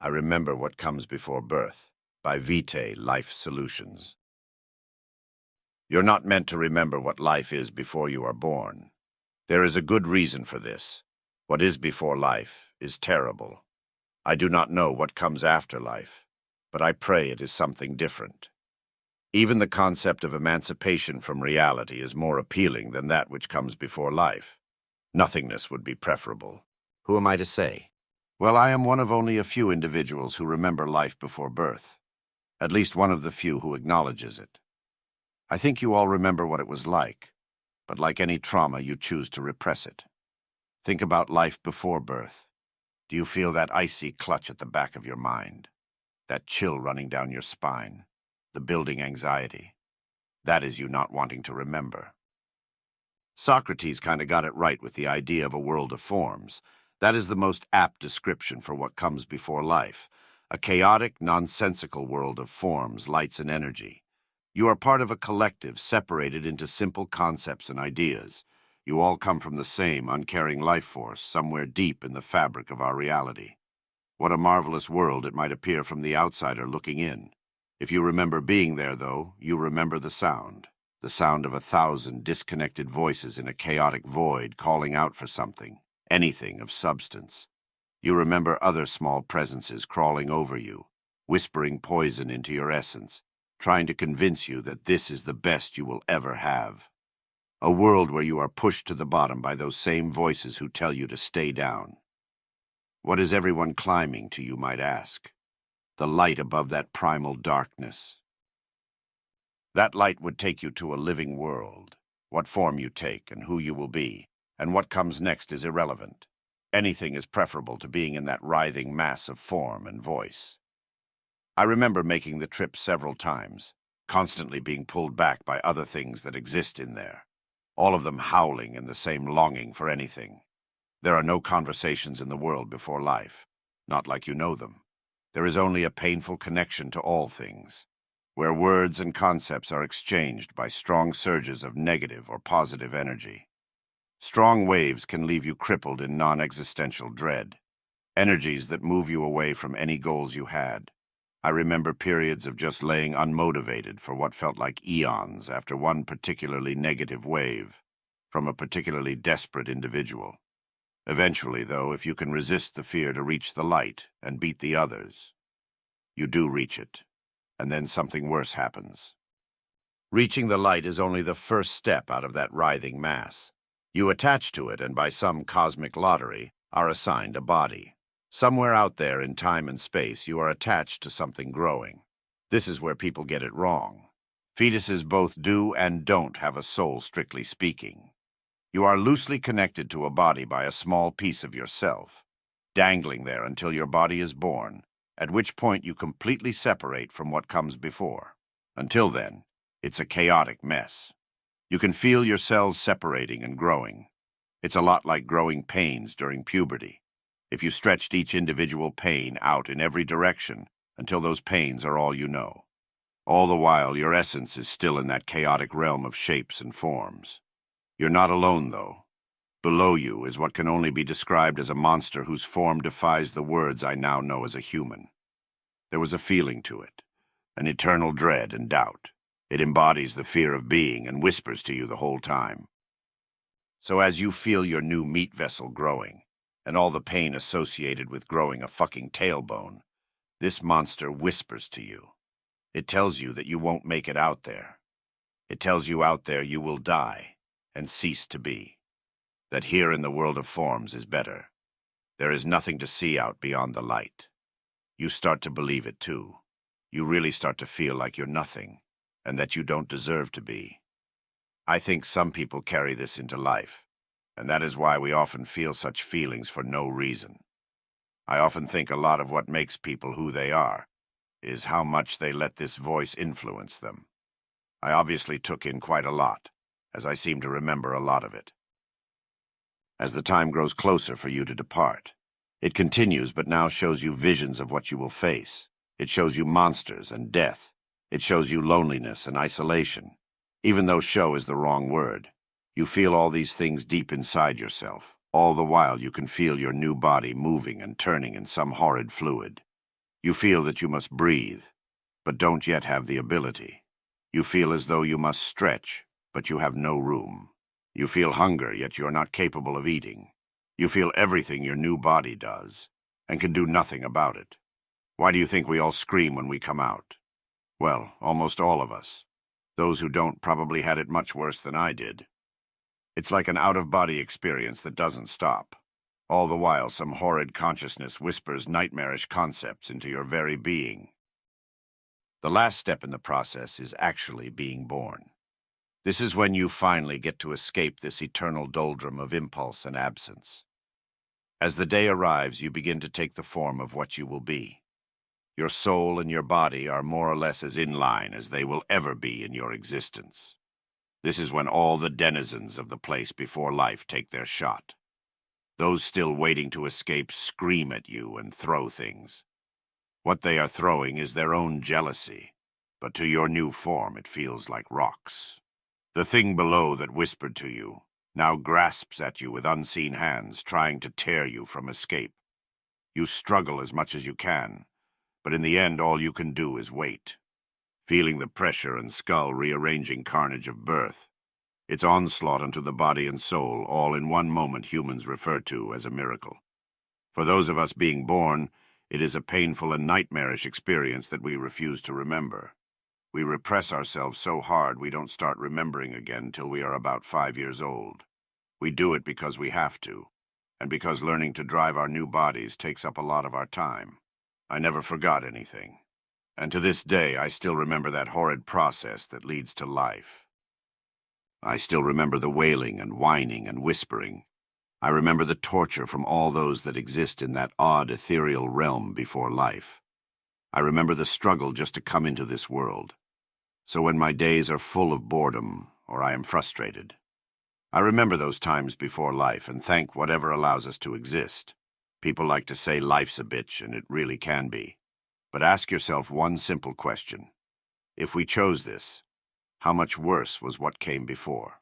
I Remember What Comes Before Birth by Vitae Life Solutions. You're not meant to remember what life is before you are born. There is a good reason for this. What is before life is terrible. I do not know what comes after life, but I pray it is something different. Even the concept of emancipation from reality is more appealing than that which comes before life. Nothingness would be preferable. Who am I to say? Well, I am one of only a few individuals who remember life before birth. At least one of the few who acknowledges it. I think you all remember what it was like, but like any trauma, you choose to repress it. Think about life before birth. Do you feel that icy clutch at the back of your mind? That chill running down your spine? The building anxiety? That is you not wanting to remember. Socrates kind of got it right with the idea of a world of forms. That is the most apt description for what comes before life. A chaotic, nonsensical world of forms, lights, and energy. You are part of a collective separated into simple concepts and ideas. You all come from the same uncaring life force somewhere deep in the fabric of our reality. What a marvelous world it might appear from the outsider looking in. If you remember being there, though, you remember the sound of 1,000 disconnected voices in a chaotic void calling out for something. Anything of substance. You remember other small presences crawling over you, whispering poison into your essence, trying to convince you that this is the best you will ever have. A world where you are pushed to the bottom by those same voices who tell you to stay down. What is everyone climbing to, you might ask? The light above that primal darkness. That light would take you to a living world. What form you take and who you will be, and what comes next is irrelevant. Anything is preferable to being in that writhing mass of form and voice. I remember making the trip several times, constantly being pulled back by other things that exist in there, all of them howling in the same longing for anything. There are no conversations in the world before life, not like you know them. There is only a painful connection to all things, where words and concepts are exchanged by strong surges of negative or positive energy. Strong waves can leave you crippled in non-existential dread, energies that move you away from any goals you had. I remember periods of just laying unmotivated for what felt like eons after one particularly negative wave, from a particularly desperate individual. Eventually, though, if you can resist the fear to reach the light and beat the others, you do reach it, and then something worse happens. Reaching the light is only the first step out of that writhing mass. You attach to it and by some cosmic lottery are assigned a body. Somewhere out there in time and space you are attached to something growing. This is where people get it wrong. Fetuses both do and don't have a soul, strictly speaking. You are loosely connected to a body by a small piece of yourself, dangling there until your body is born, at which point you completely separate from what comes before. Until then, it's a chaotic mess. You can feel your cells separating and growing. It's a lot like growing pains during puberty. If you stretched each individual pain out in every direction until those pains are all you know. All the while, your essence is still in that chaotic realm of shapes and forms. You're not alone, though. Below you is what can only be described as a monster whose form defies the words I now know as a human. There was a feeling to it, an eternal dread and doubt. It embodies the fear of being and whispers to you the whole time. So as you feel your new meat vessel growing, and all the pain associated with growing a fucking tailbone, this monster whispers to you. It tells you that you won't make it out there. It tells you out there you will die and cease to be. That here in the world of forms is better. There is nothing to see out beyond the light. You start to believe it too. You really start to feel like you're nothing, and that you don't deserve to be. I think some people carry this into life, and that is why we often feel such feelings for no reason. I often think a lot of what makes people who they are is how much they let this voice influence them. I obviously took in quite a lot, as I seem to remember a lot of it. As the time grows closer for you to depart, it continues but now shows you visions of what you will face. It shows you monsters and death. It shows you loneliness and isolation. Even though show is the wrong word, you feel all these things deep inside yourself. All the while you can feel your new body moving and turning in some horrid fluid. You feel that you must breathe, but don't yet have the ability. You feel as though you must stretch, but you have no room. You feel hunger, yet you're not capable of eating. You feel everything your new body does, and can do nothing about it. Why do you think we all scream when we come out? Well, almost all of us. Those who don't probably had it much worse than I did. It's like an out-of-body experience that doesn't stop. All the while, some horrid consciousness whispers nightmarish concepts into your very being. The last step in the process is actually being born. This is when you finally get to escape this eternal doldrum of impulse and absence. As the day arrives, you begin to take the form of what you will be. Your soul and your body are more or less as in line as they will ever be in your existence. This is when all the denizens of the place before life take their shot. Those still waiting to escape scream at you and throw things. What they are throwing is their own jealousy, but to your new form it feels like rocks. The thing below that whispered to you now grasps at you with unseen hands, trying to tear you from escape. You struggle as much as you can, but in the end all you can do is wait, feeling the pressure and skull-rearranging carnage of birth. Its onslaught onto the body and soul, all in one moment humans refer to as a miracle. For those of us being born, it is a painful and nightmarish experience that we refuse to remember. We repress ourselves so hard we don't start remembering again till we are about 5 years old. We do it because we have to, and because learning to drive our new bodies takes up a lot of our time. I never forgot anything, and to this day I still remember that horrid process that leads to life. I still remember the wailing and whining and whispering. I remember the torture from all those that exist in that odd ethereal realm before life. I remember the struggle just to come into this world. So when my days are full of boredom, or I am frustrated, I remember those times before life and thank whatever allows us to exist. People like to say life's a bitch, and it really can be. But ask yourself one simple question. If we chose this, how much worse was what came before?